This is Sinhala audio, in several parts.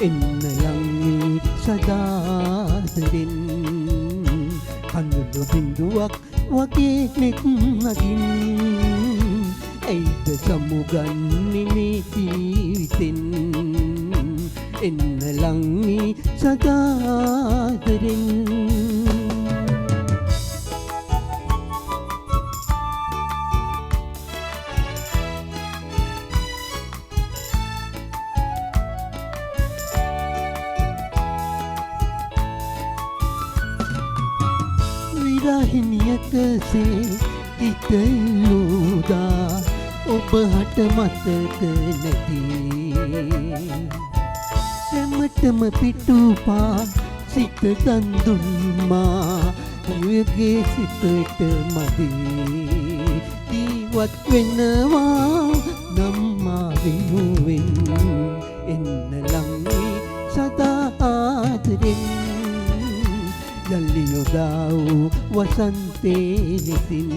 එන්න ලංවී සදාදරෙන් කඳුළු බිඳුවක් වගේ නෙත් නගින් ඇයිද සමුගන්නේ මේ ජීවිතෙන් එන්න ලංවී සදාදරෙන් විරහිනියකසේ හිතලුදා ඔබ හට මතක නැති සැමටම පිටුපා සිත දන්දුන්මා යුවගේ සිතට මදි ජීවත් වෙනවා නම්මා වෙනුවෙන් එන්න ලංවී සදාදරෙන් යල්ලි යොදා වූ වසන්තේ නෙතින්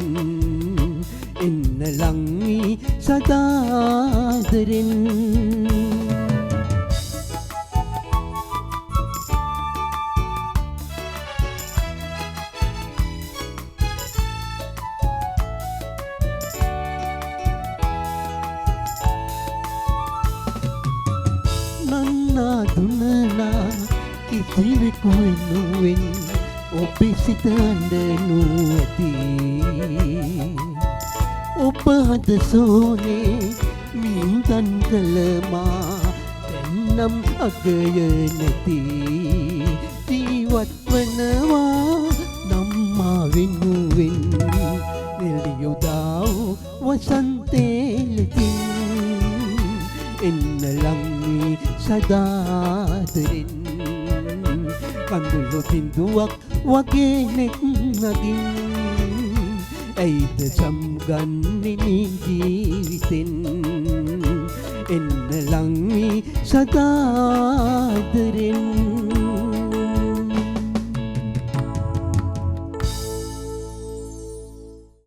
එන්න ලංවී සදාදරෙන් නන්නා දුනලා කිසිවෙකු වෙනුවෙන් ඔබේ සිත අඬනු ඇති ඔබ හද සෝනේ මින්දන් කළමා දැන්නම් අගය නැති ජීවත් වනවා නම්මා වෙනුවෙන් නිලියොදා වසන්තේ ලෙතින් එන්න ලංවී සදාදරෙන් කඳුළු බිඳුවක් වගේ නෙත් නගින් ඇයිද සම්ගන්නේ මේ ජීවිතෙන් එන්න ලංවී සදාදරෙන්